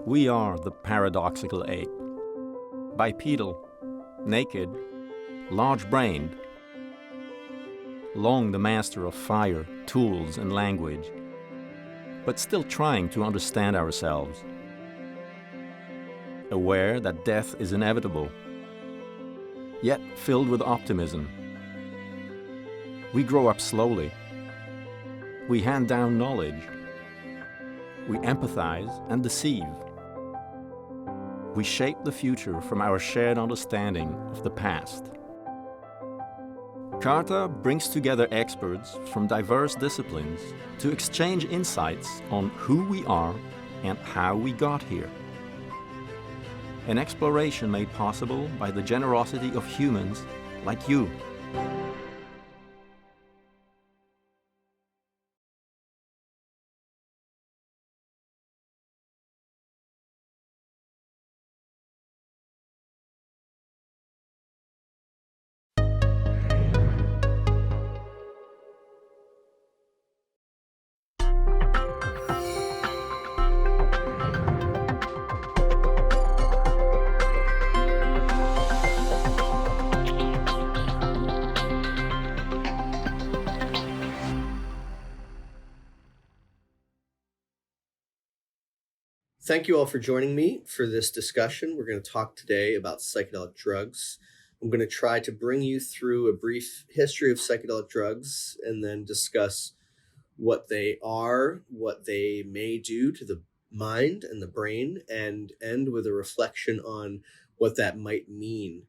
We are the paradoxical ape. Bipedal, naked, large-brained, long the master of fire, tools, and language, but still trying to understand ourselves. Aware that death is inevitable, yet filled with optimism. We grow up slowly. We hand down knowledge. We empathize and deceive. We shape the future from our shared understanding of the past. CARTA brings together experts from diverse disciplines to exchange insights on who we are and how we got here. An exploration made possible by the generosity of humans like you. Thank you all for joining me for this discussion. We're going to talk today about psychedelic drugs. I'm going to try to bring you through a brief history of psychedelic drugs and then discuss what they are, what they may do to the mind and the brain, and end with a reflection on what that might mean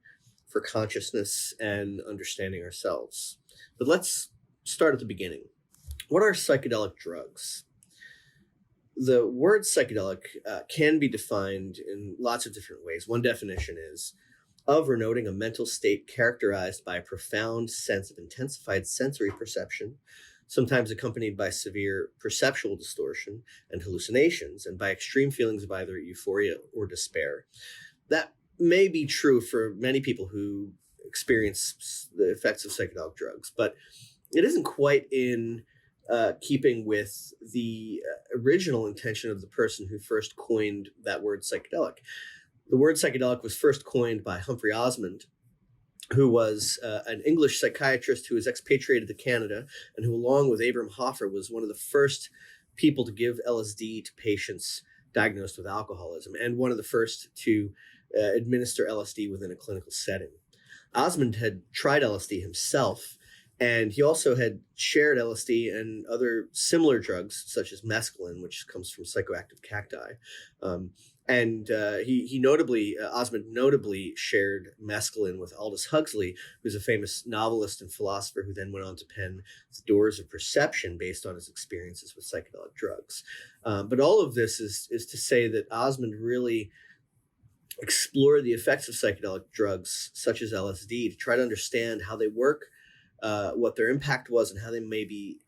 for consciousness and understanding ourselves. But let's start at the beginning. What are psychedelic drugs? The word psychedelic can be defined in lots of different ways. One definition is of or noting a mental state characterized by a profound sense of intensified sensory perception, sometimes accompanied by severe perceptual distortion and hallucinations, and by extreme feelings of either euphoria or despair. That may be true for many people who experience the effects of psychedelic drugs, but it isn't quite in keeping with the original intention of the person who first coined that word psychedelic. The word psychedelic was first coined by Humphrey Osmond, who was an English psychiatrist who was expatriated to Canada and who, along with Abraham Hoffer, was one of the first people to give LSD to patients diagnosed with alcoholism and one of the first to administer LSD within a clinical setting. Osmond had tried LSD himself, and he also had shared LSD and other similar drugs, such as mescaline, which comes from psychoactive cacti. Osmond notably shared mescaline with Aldous Huxley, who's a famous novelist and philosopher who then went on to pen The Doors of Perception based on his experiences with psychedelic drugs. But all of this is to say that Osmond really explored the effects of psychedelic drugs, such as LSD, to try to understand how they work, what their impact was, and how they may be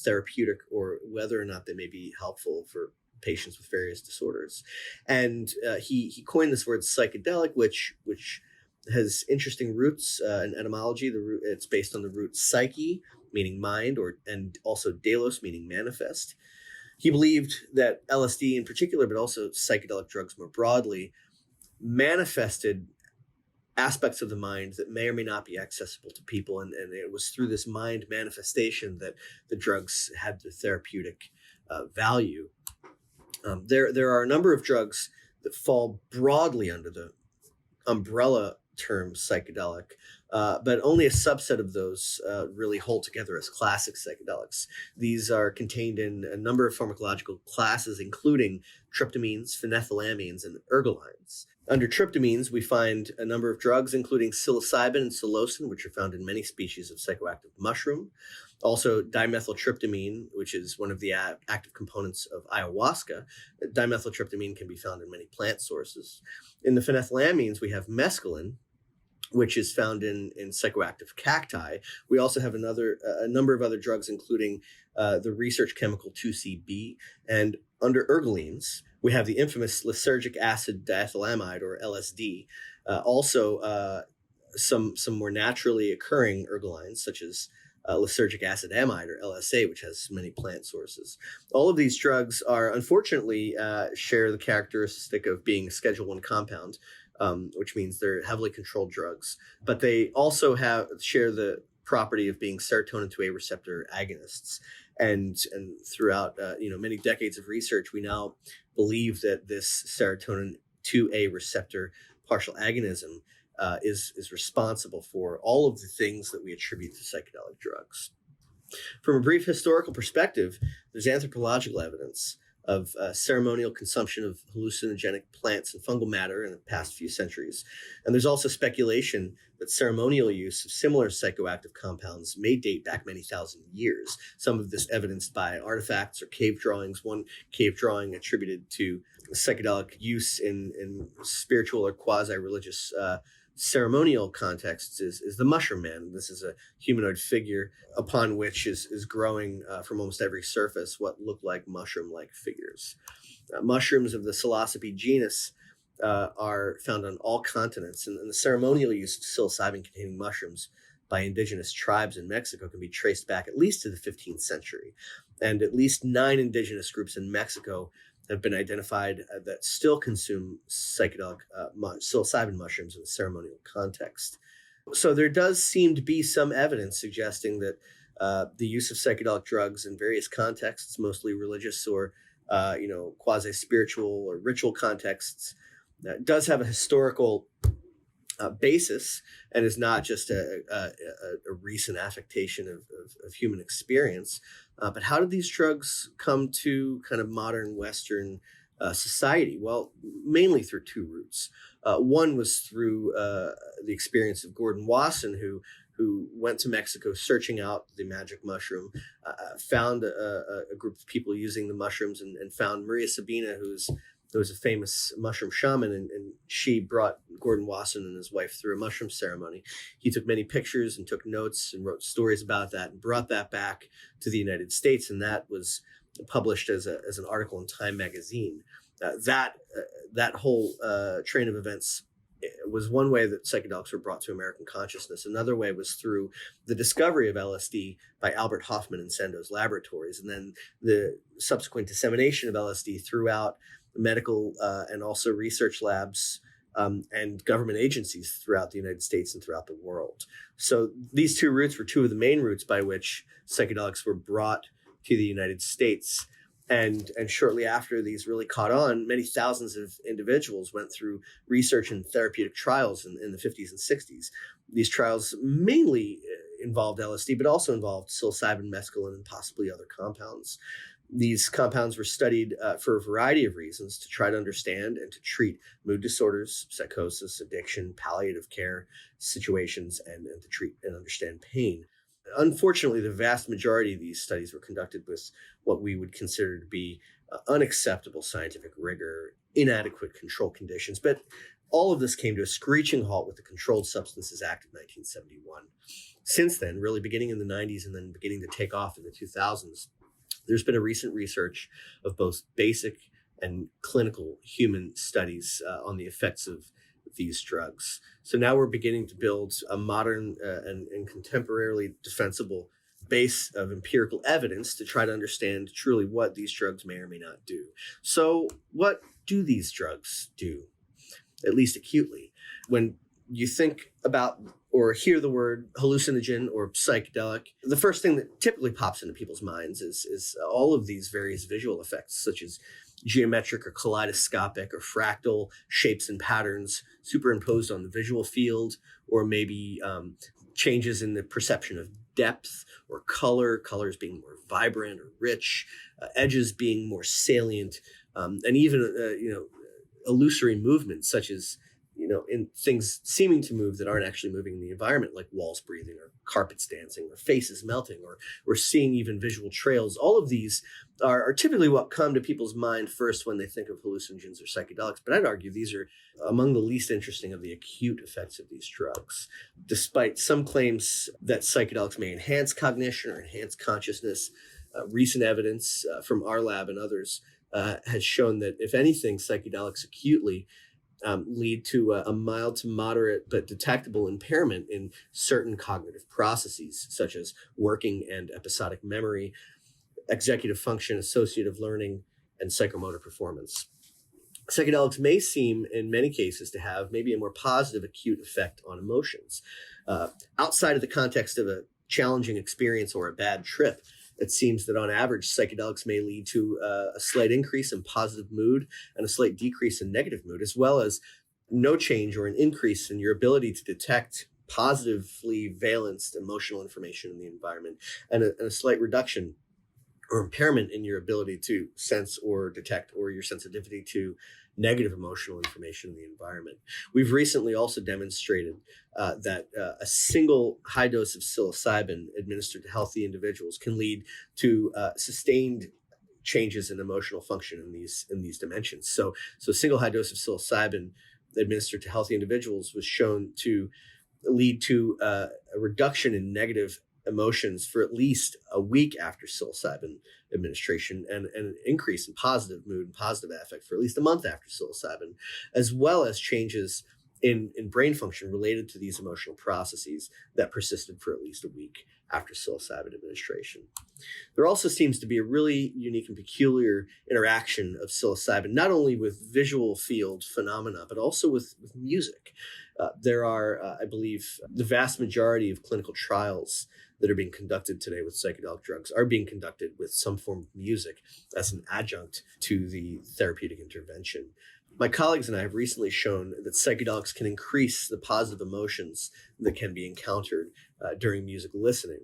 therapeutic, or whether or not they may be helpful for patients with various disorders. And he coined this word psychedelic, which has interesting roots in etymology. It's based on the root psyche, meaning mind, and also delos, meaning manifest. He believed that LSD in particular, but also psychedelic drugs more broadly, manifested aspects of the mind that may or may not be accessible to people. And it was through this mind manifestation that the drugs had their therapeutic value. There are a number of drugs that fall broadly under the umbrella term psychedelic, but only a subset of those really hold together as classic psychedelics. These are contained in a number of pharmacological classes, including tryptamines, phenethylamines, and ergolines. Under tryptamines, we find a number of drugs, including psilocybin and psilocin, which are found in many species of psychoactive mushroom. Also, dimethyltryptamine, which is one of the active components of ayahuasca. Dimethyltryptamine can be found in many plant sources. In the phenethylamines, we have mescaline, which is found in psychoactive cacti. We also have a number of other drugs, including the research chemical 2,4-B. And under ergolines, we have the infamous lysergic acid diethylamide, or LSD. Also, some more naturally occurring ergolines, such as lysergic acid amide, or LSA, which has many plant sources. All of these drugs are, unfortunately, share the characteristic of being a Schedule 1 compound, which means they're heavily controlled drugs. But they also share the property of being serotonin 2A receptor agonists. And throughout many decades of research, we now believe that this serotonin 2A receptor partial agonism is responsible for all of the things that we attribute to psychedelic drugs. From a brief historical perspective, there's anthropological evidence of ceremonial consumption of hallucinogenic plants and fungal matter in the past few centuries. And there's also speculation that ceremonial use of similar psychoactive compounds may date back many thousand years. Some of this evidenced by artifacts or cave drawings. One cave drawing attributed to psychedelic use in spiritual or quasi-religious ceremonial contexts is the mushroom man. This is a humanoid figure upon which is growing from almost every surface what look like mushroom-like figures. Mushrooms of the Psilocybin genus are found on all continents, and the ceremonial use of psilocybin-containing mushrooms by indigenous tribes in Mexico can be traced back at least to the 15th century. And at least 9 indigenous groups in Mexico have been identified that still consume psychedelic psilocybin mushrooms in the ceremonial context. So there does seem to be some evidence suggesting that the use of psychedelic drugs in various contexts, mostly religious or quasi-spiritual or ritual contexts, does have a historical basis and is not just a recent affectation of human experience. But how did these drugs come to kind of modern Western society? Well, mainly through 2 routes. One was through the experience of Gordon Wasson, who went to Mexico searching out the magic mushroom, found a group of people using the mushrooms, and found Maria Sabina, who was a famous mushroom shaman, and she brought Gordon Wasson and his wife through a mushroom ceremony. He took many pictures and took notes and wrote stories about that and brought that back to the United States, and that was published as an article in Time magazine. That whole train of events was one way that psychedelics were brought to American consciousness. Another way was through the discovery of LSD by Albert Hofmann in Sandoz Laboratories, and then the subsequent dissemination of LSD throughout medical and also research labs and government agencies throughout the United States and throughout the world. So these 2 routes were 2 of the main routes by which psychedelics were brought to the United States. And shortly after these really caught on, many thousands of individuals went through research and therapeutic trials in the 50s and 60s. These trials mainly involved LSD, but also involved psilocybin, mescaline, and possibly other compounds. These compounds were studied for a variety of reasons to try to understand and to treat mood disorders, psychosis, addiction, palliative care situations, and to treat and understand pain. Unfortunately, the vast majority of these studies were conducted with what we would consider to be unacceptable scientific rigor, inadequate control conditions. But all of this came to a screeching halt with the Controlled Substances Act of 1971. Since then, really beginning in the 90s and then beginning to take off in the 2000s, there's been a recent research of both basic and clinical human studies on the effects of these drugs. So now we're beginning to build a modern and contemporarily defensible base of empirical evidence to try to understand truly what these drugs may or may not do. So what do these drugs do, at least acutely? When you think about or hear the word hallucinogen or psychedelic, the first thing that typically pops into people's minds is all of these various visual effects, such as geometric or kaleidoscopic or fractal shapes and patterns superimposed on the visual field, or maybe changes in the perception of depth or colors being more vibrant or rich, edges being more salient, and even illusory movements, such as in things seeming to move that aren't actually moving in the environment, like walls breathing or carpets dancing or faces melting, or we're seeing even visual trails. All of these are typically what come to people's mind first when they think of hallucinogens or psychedelics. But I'd argue these are among the least interesting of the acute effects of these drugs. Despite some claims that psychedelics may enhance cognition or enhance consciousness, recent evidence from our lab and others has shown that, if anything, psychedelics acutely lead to a mild to moderate but detectable impairment in certain cognitive processes, such as working and episodic memory, executive function, associative learning, and psychomotor performance. Psychedelics may seem, in many cases, to have maybe a more positive acute effect on emotions. Outside of the context of a challenging experience or a bad trip, it seems that on average, psychedelics may lead to a slight increase in positive mood and a slight decrease in negative mood, as well as no change or an increase in your ability to detect positively valenced emotional information in the environment, and a slight reduction or impairment in your ability to sense or detect, or your sensitivity to negative emotional information in the environment. We've recently also demonstrated that a single high dose of psilocybin administered to healthy individuals can lead to sustained changes in emotional function in these dimensions. So a single high dose of psilocybin administered to healthy individuals was shown to lead to a reduction in negative emotions for at least a week after psilocybin administration, and an increase in positive mood and positive affect for at least a month after psilocybin, as well as changes in brain function related to these emotional processes that persisted for at least a week after psilocybin administration. There also seems to be a really unique and peculiar interaction of psilocybin, not only with visual field phenomena, but also with music. There are, I believe, the vast majority of clinical trials that are being conducted today with psychedelic drugs are being conducted with some form of music as an adjunct to the therapeutic intervention. My colleagues and I have recently shown that psychedelics can increase the positive emotions that can be encountered during music listening.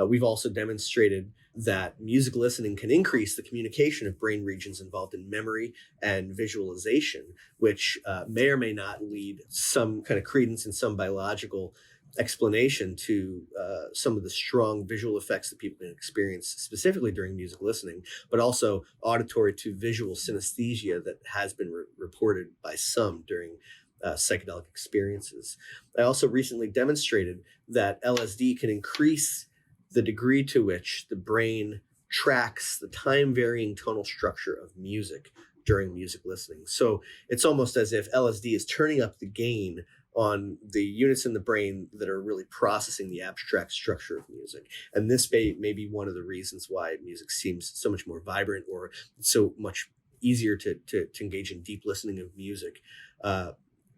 We've also demonstrated that music listening can increase the communication of brain regions involved in memory and visualization, which may or may not lead some kind of credence in some biological explanation to some of the strong visual effects that people can experience specifically during music listening, but also auditory to visual synesthesia that has been reported by some during psychedelic experiences. I also recently demonstrated that LSD can increase the degree to which the brain tracks the time-varying tonal structure of music during music listening. So it's almost as if LSD is turning up the gain on the units in the brain that are really processing the abstract structure of music. And this may be one of the reasons why music seems so much more vibrant, or so much easier to engage in deep listening of music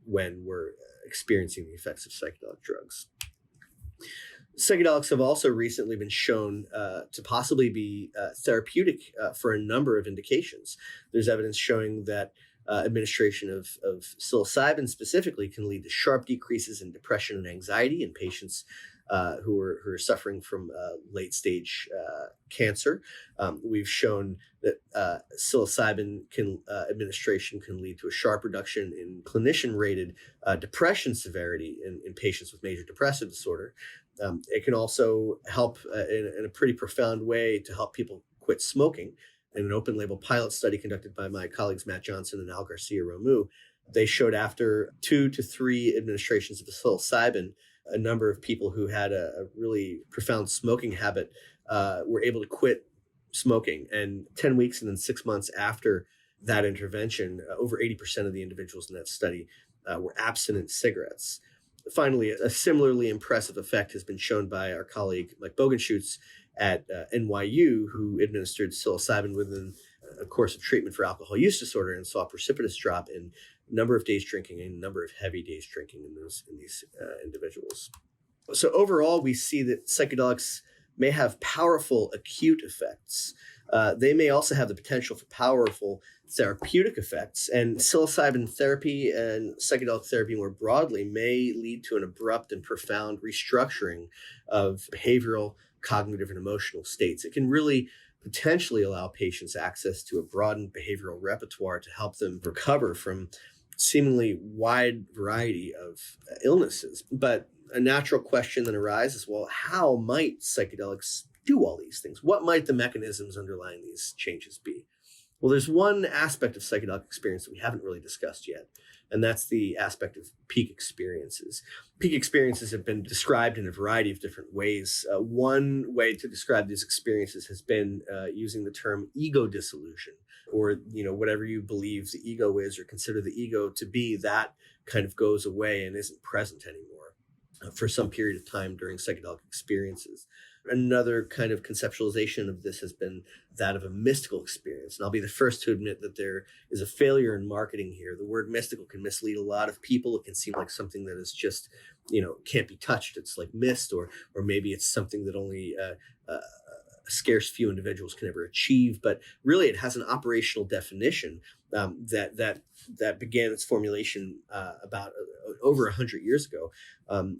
when we're experiencing the effects of psychedelic drugs. Psychedelics have also recently been shown to possibly be therapeutic for a number of indications. There's evidence showing that administration of psilocybin specifically can lead to sharp decreases in depression and anxiety in patients who are suffering from late stage cancer. We've shown that psilocybin administration can lead to a sharp reduction in clinician rated depression severity in patients with major depressive disorder. It can also help in a pretty profound way to help people quit smoking. In an open label pilot study conducted by my colleagues Matt Johnson and Al Garcia Romu, they showed after 2 to 3 administrations of psilocybin, a number of people who had a really profound smoking habit were able to quit smoking. And 10 weeks and then 6 months after that intervention, over 80% of the individuals in that study were abstinent cigarettes. Finally, a similarly impressive effect has been shown by our colleague Mike Bogenschutz at NYU, who administered psilocybin within a course of treatment for alcohol use disorder and saw a precipitous drop in number of days drinking and number of heavy days drinking in these individuals. So overall, we see that psychedelics may have powerful acute effects. They may also have the potential for powerful therapeutic effects, and psilocybin therapy and psychedelic therapy more broadly may lead to an abrupt and profound restructuring of behavioral, cognitive, and emotional states. It can really potentially allow patients access to a broadened behavioral repertoire to help them recover from seemingly wide variety of illnesses. But a natural question then arises, well, how might psychedelics do all these things? What might the mechanisms underlying these changes be? Well, there's one aspect of psychedelic experience that we haven't really discussed yet, and that's the aspect of peak experiences. Peak experiences have been described in a variety of different ways. One way to describe these experiences has been using the term ego dissolution, or whatever you believe the ego is or consider the ego to be, that kind of goes away and isn't present anymore for some period of time during psychedelic experiences. Another kind of conceptualization of this has been that of a mystical experience. And I'll be the first to admit that there is a failure in marketing here. The word mystical can mislead a lot of people. It can seem like something that is just, can't be touched. It's like mist, or maybe it's something that only a scarce few individuals can ever achieve. But really, it has an operational definition that began its formulation about over 100 years ago.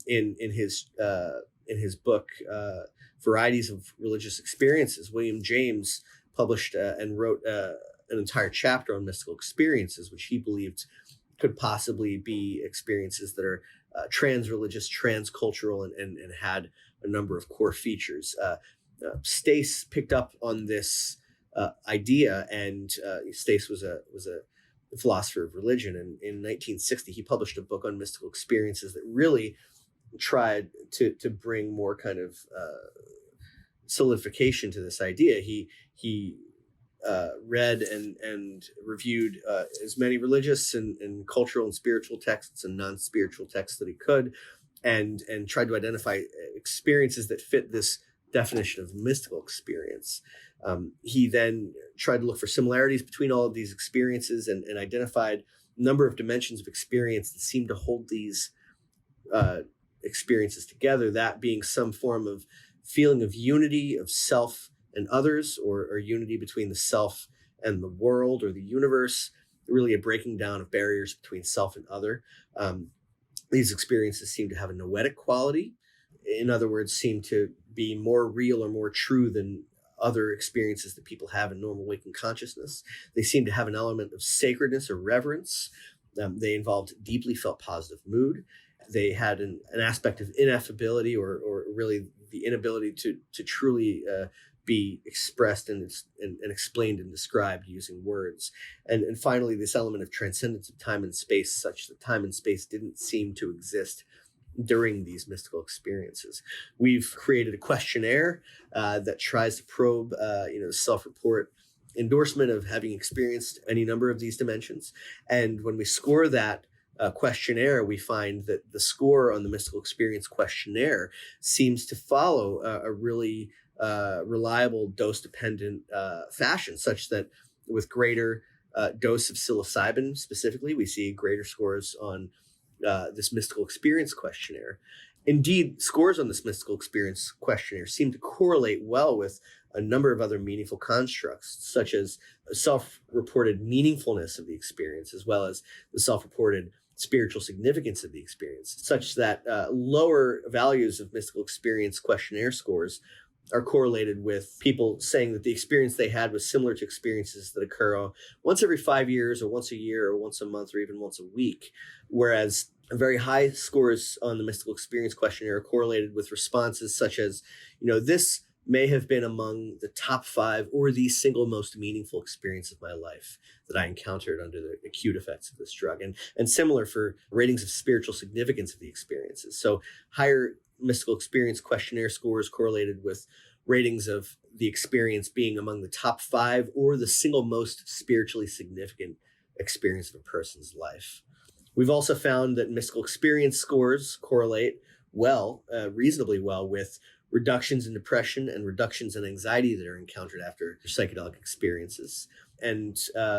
In his book, Varieties of Religious Experiences, William James published and wrote an entire chapter on mystical experiences, which he believed could possibly be experiences that are trans-religious, trans-cultural, and had a number of core features. Stace picked up on this idea, and Stace was a philosopher of religion. And in 1960, he published a book on mystical experiences that really tried to bring more kind of solidification to this idea. He read and reviewed as many religious and cultural and spiritual texts and non-spiritual texts that he could, and tried to identify experiences that fit this definition of mystical experience. He then tried to look for similarities between all of these experiences and identified a number of dimensions of experience that seemed to hold these experiences together, that being some form of feeling of unity of self and others, or unity between the self and the world or the universe, really a breaking down of barriers between self and other. These experiences seem to have a noetic quality. In other words, seem to be more real or more true than other experiences that people have in normal waking consciousness. They seem to have an element of sacredness or reverence. They involved deeply felt positive mood. They had an aspect of ineffability, or really the inability to truly be expressed and explained and described using words. And finally, this element of transcendence of time and space, such that time and space didn't seem to exist during these mystical experiences. We've created a questionnaire that tries to probe, self-report endorsement of having experienced any number of these dimensions. And when we score that questionnaire, we find that the score on the mystical experience questionnaire seems to follow a really reliable dose-dependent fashion, such that with greater dose of psilocybin specifically, we see greater scores on this mystical experience questionnaire. Indeed, scores on this mystical experience questionnaire seem to correlate well with a number of other meaningful constructs, such as self-reported meaningfulness of the experience, as well as the self-reported spiritual significance of the experience, such that lower values of mystical experience questionnaire scores are correlated with people saying that the experience they had was similar to experiences that occur once every 5 years, or once a year, or once a month, or even once a week. Whereas very high scores on the mystical experience questionnaire are correlated with responses such as, this may have been among the top 5 or the single most meaningful experience of my life that I encountered under the acute effects of this drug. And similar for ratings of spiritual significance of the experiences. So higher mystical experience questionnaire scores correlated with ratings of the experience being among the top 5 or the single most spiritually significant experience of a person's life. We've also found that mystical experience scores correlate reasonably well, with reductions in depression and reductions in anxiety that are encountered after psychedelic experiences. And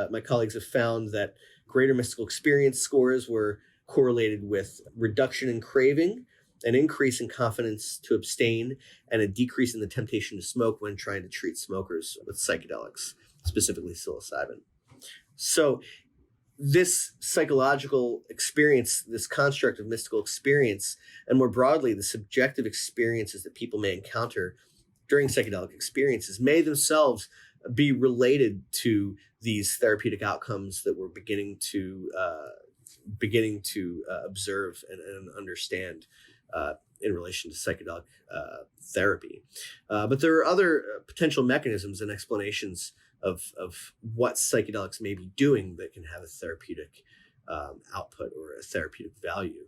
my colleagues have found that greater mystical experience scores were correlated with reduction in craving, an increase in confidence to abstain, and a decrease in the temptation to smoke when trying to treat smokers with psychedelics, specifically psilocybin. So this psychological experience, this construct of mystical experience, and more broadly, the subjective experiences that people may encounter during psychedelic experiences, may themselves be related to these therapeutic outcomes that we're beginning to observe and understand in relation to psychedelic therapy. But there are other potential mechanisms and explanations of what psychedelics may be doing that can have a therapeutic output or a therapeutic value.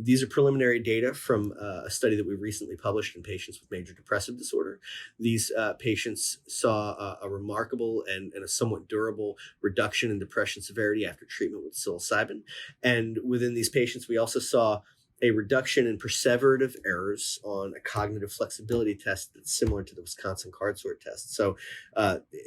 These are preliminary data from a study that we recently published in patients with major depressive disorder. These patients saw a remarkable and a somewhat durable reduction in depression severity after treatment with psilocybin. And within these patients, we also saw a reduction in perseverative errors on a cognitive flexibility test that's similar to the Wisconsin card sort test. So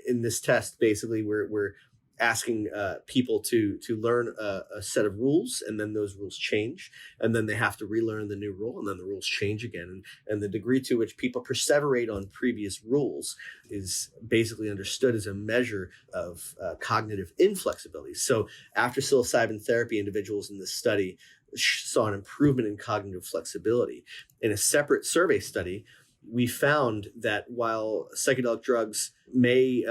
in this test, basically, we're asking people to learn a set of rules, and then those rules change, and then they have to relearn the new rule, and then the rules change again. And the degree to which people perseverate on previous rules is basically understood as a measure of cognitive inflexibility. So after psilocybin therapy, individuals in this study saw an improvement in cognitive flexibility. In a separate survey study, we found that while psychedelic drugs may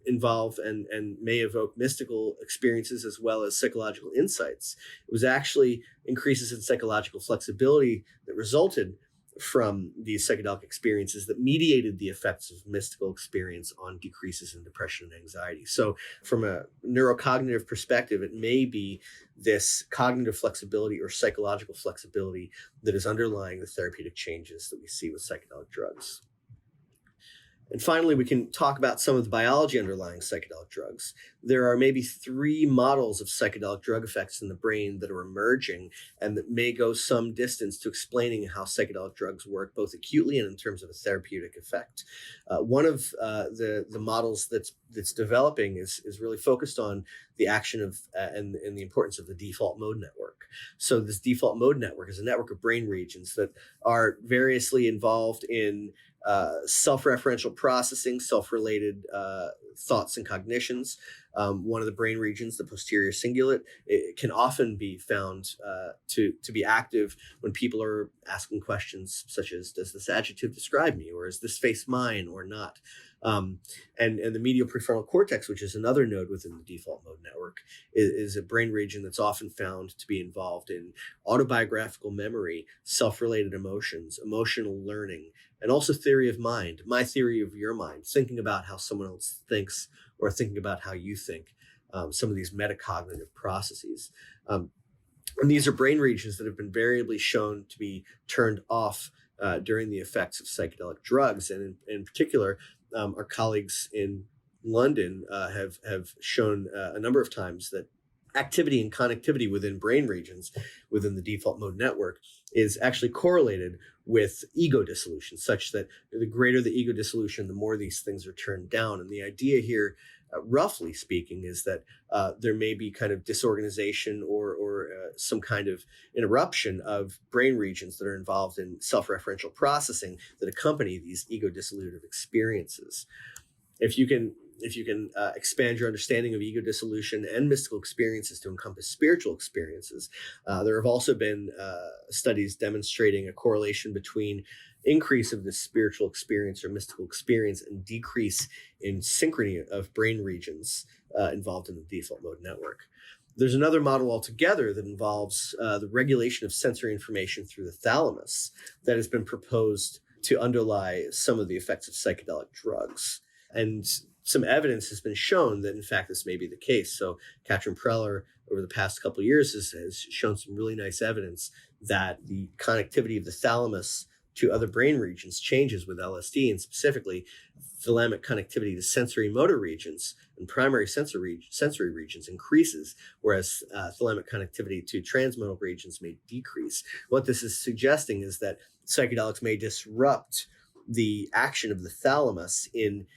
involve and may evoke mystical experiences as well as psychological insights, it was actually increases in psychological flexibility that resulted from these psychedelic experiences that mediated the effects of mystical experience on decreases in depression and anxiety. So from a neurocognitive perspective, it may be this cognitive flexibility or psychological flexibility that is underlying the therapeutic changes that we see with psychedelic drugs. And finally, we can talk about some of the biology underlying psychedelic drugs. There are maybe 3 models of psychedelic drug effects in the brain that are emerging and that may go some distance to explaining how psychedelic drugs work, both acutely and in terms of a therapeutic effect. One of the models that's developing is really focused on the action of and the importance of the default mode network. So this default mode network is a network of brain regions that are variously involved in self-referential processing, self-related thoughts and cognitions. One of the brain regions, the posterior cingulate, it can often be found to be active when people are asking questions such as, does this adjective describe me? Or is this face mine or not? And the medial prefrontal cortex, which is another node within the default mode network, is a brain region that's often found to be involved in autobiographical memory, self-related emotions, emotional learning, and also theory of mind, my theory of your mind, thinking about how someone else thinks or thinking about how you think, some of these metacognitive processes. And these are brain regions that have been variably shown to be turned off during the effects of psychedelic drugs. And in particular, our colleagues in London have shown a number of times that activity and connectivity within brain regions within the default mode network is actually correlated with ego dissolution, such that the greater the ego dissolution, the more these things are turned down. And the idea here, roughly speaking, is that there may be kind of disorganization or some kind of interruption of brain regions that are involved in self-referential processing that accompany these ego dissolutive experiences. If you can expand your understanding of ego dissolution and mystical experiences to encompass spiritual experiences, there have also been studies demonstrating a correlation between increase of this spiritual experience or mystical experience and decrease in synchrony of brain regions involved in the default mode network. There's another model altogether that involves the regulation of sensory information through the thalamus that has been proposed to underlie some of the effects of psychedelic drugs. And some evidence has been shown that, in fact, this may be the case. So Katrin Preller, over the past couple of years, has shown some really nice evidence that the connectivity of the thalamus to other brain regions changes with LSD, and specifically thalamic connectivity to sensory motor regions and primary sensory regions increases, whereas thalamic connectivity to transmodal regions may decrease. What this is suggesting is that psychedelics may disrupt the action of the thalamus in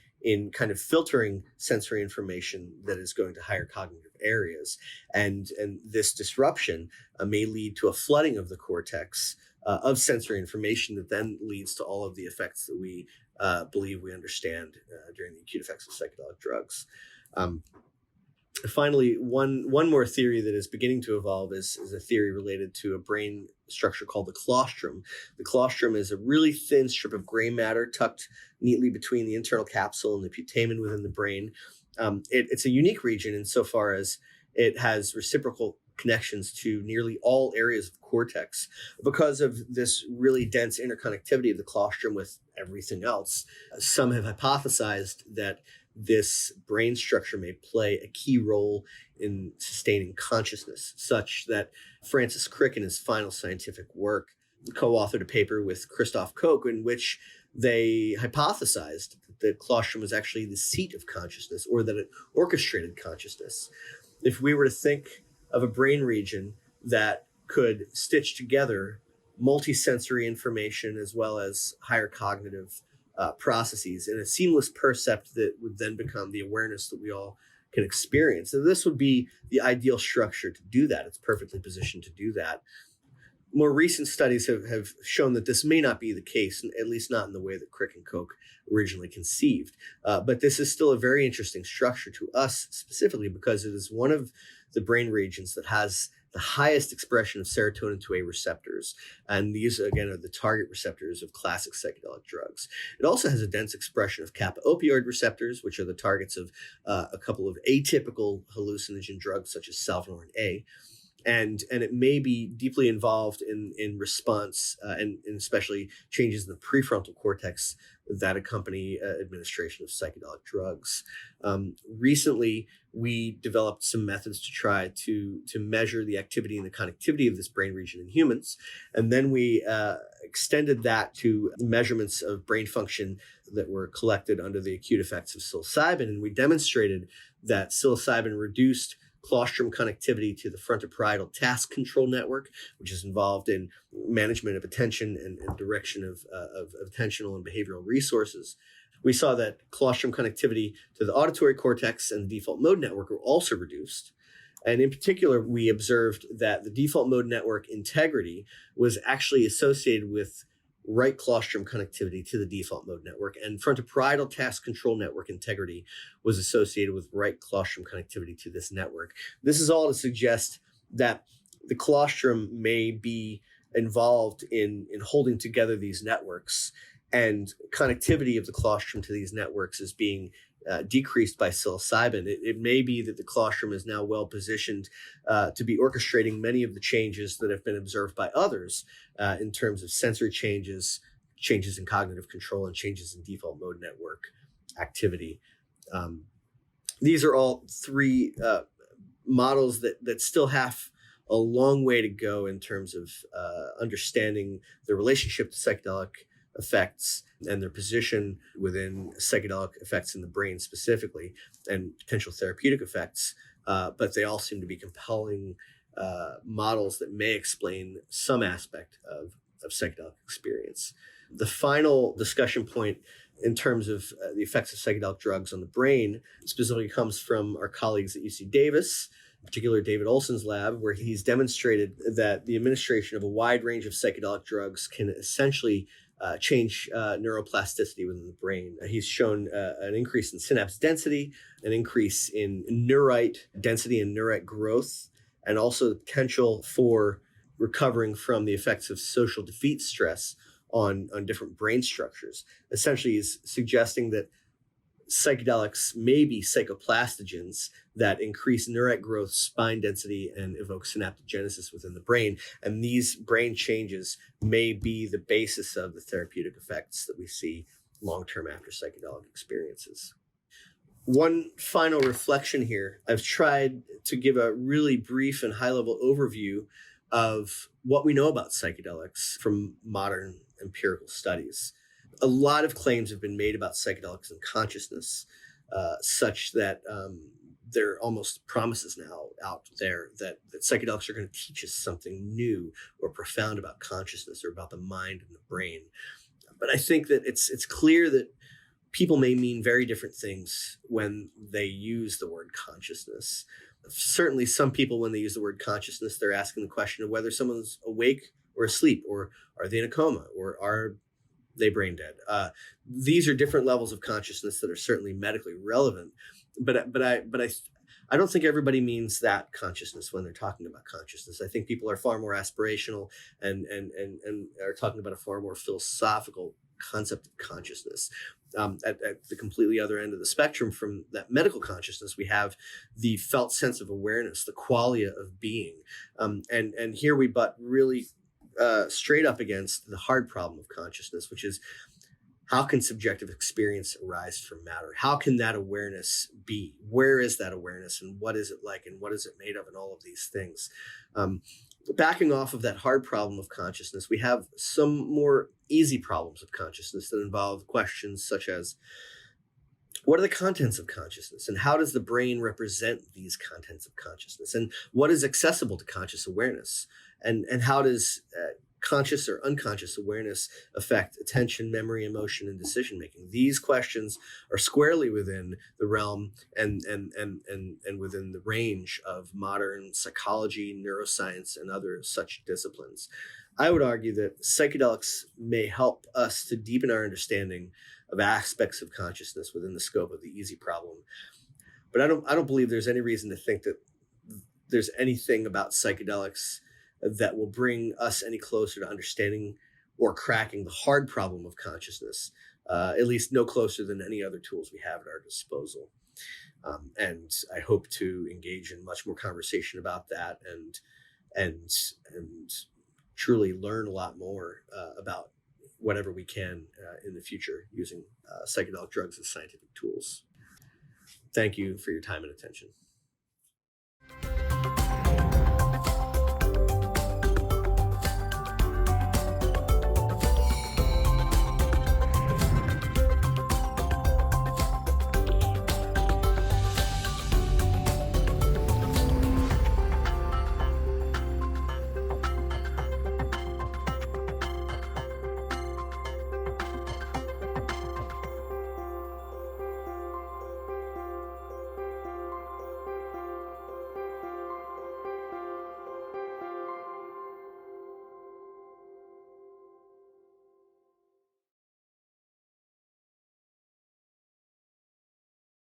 kind of filtering sensory information that is going to higher cognitive areas. And this disruption may lead to a flooding of the cortex of sensory information that then leads to all of the effects that we believe we understand during the acute effects of psychedelic drugs. Finally, one more theory that is beginning to evolve is a theory related to a brain structure called the claustrum. The claustrum is a really thin strip of gray matter tucked neatly between the internal capsule and the putamen within the brain. It's a unique region insofar as it has reciprocal connections to nearly all areas of cortex. Because of this really dense interconnectivity of the claustrum with everything else, some have hypothesized that this brain structure may play a key role in sustaining consciousness, such that Francis Crick, in his final scientific work, co-authored a paper with Christoph Koch in which they hypothesized that Claustrum was actually the seat of consciousness, or that it orchestrated consciousness. If we were to think of a brain region that could stitch together multisensory information as well as higher cognitive processes in a seamless percept that would then become the awareness that we all can experience. And this would be the ideal structure to do that. It's perfectly positioned to do that. More recent studies have shown that this may not be the case, at least not in the way that Crick and Koch originally conceived. But this is still a very interesting structure to us specifically because it is one of the brain regions that has the highest expression of serotonin 2A receptors. And these, again, are the target receptors of classic psychedelic drugs. It also has a dense expression of kappa opioid receptors, which are the targets of a couple of atypical hallucinogen drugs such as salvinorin A. And it may be deeply involved in response and especially changes in the prefrontal cortex that accompany administration of psychedelic drugs. Recently, we developed some methods to try to measure the activity and the connectivity of this brain region in humans. And then we extended that to measurements of brain function that were collected under the acute effects of psilocybin. And we demonstrated that psilocybin reduced Claustrum connectivity to the frontoparietal task control network, which is involved in management of attention and direction of attentional and behavioral resources. We saw that Claustrum connectivity to the auditory cortex and the default mode network were also reduced. And in particular, we observed that the default mode network integrity was actually associated with right claustrum connectivity to the default mode network, and frontoparietal task control network integrity was associated with right claustrum connectivity to this network. This is all to suggest that the claustrum may be involved in holding together these networks, and connectivity of the claustrum to these networks is being decreased by psilocybin. It may be that the claustrum is now well positioned to be orchestrating many of the changes that have been observed by others in terms of sensory changes in cognitive control, and changes in default mode network activity. These are all three models that still have a long way to go in terms of understanding the relationship to psychedelic effects and their position within psychedelic effects in the brain specifically, and potential therapeutic effects. But they all seem to be compelling models that may explain some aspect of psychedelic experience. The final discussion point in terms of the effects of psychedelic drugs on the brain specifically comes from our colleagues at UC Davis, in particular David Olson's lab, where he's demonstrated that the administration of a wide range of psychedelic drugs can essentially change neuroplasticity within the brain. He's shown an increase in synapse density, an increase in neurite density and neurite growth, and also the potential for recovering from the effects of social defeat stress on different brain structures. Essentially, he's suggesting that psychedelics may be psychoplastogens that increase neurite growth, spine density, and evoke synaptogenesis within the brain. And these brain changes may be the basis of the therapeutic effects that we see long-term after psychedelic experiences. One final reflection here. I've tried to give a really brief and high-level overview of what we know about psychedelics from modern empirical studies. A lot of claims have been made about psychedelics and consciousness, such that there are almost promises now out there that psychedelics are going to teach us something new or profound about consciousness or about the mind and the brain. But I think that it's clear that people may mean very different things when they use the word consciousness. Certainly some people, when they use the word consciousness, they're asking the question of whether someone's awake or asleep, or are they in a coma, or are they brain dead. These are different levels of consciousness that are certainly medically relevant, but I don't think everybody means that consciousness when they're talking about consciousness. I think people are far more aspirational and are talking about a far more philosophical concept of consciousness. At the completely other end of the spectrum from that medical consciousness, we have the felt sense of awareness, the qualia of being, and here we butt really straight up against the hard problem of consciousness, which is How can subjective experience arise from matter? How can that awareness be? Where is that awareness, and what is it like, and what is it made of, and all of these things? Backing off of that hard problem of consciousness, we have some more easy problems of consciousness that involve questions such as, what are the contents of consciousness, and how does the brain represent these contents of consciousness, and what is accessible to conscious awareness, and how does conscious or unconscious awareness affect attention, memory, emotion, and decision making? These questions are squarely within the realm and within the range of modern psychology, neuroscience, and other such disciplines. I would argue that psychedelics may help us to deepen our understanding of aspects of consciousness within the scope of the easy problem. But I don't believe there's any reason to think that there's anything about psychedelics that will bring us any closer to understanding or cracking the hard problem of consciousness, at least no closer than any other tools we have at our disposal. And I hope to engage in much more conversation about that and truly learn a lot more about whatever we can in the future using psychedelic drugs as scientific tools. Thank you for your time and attention.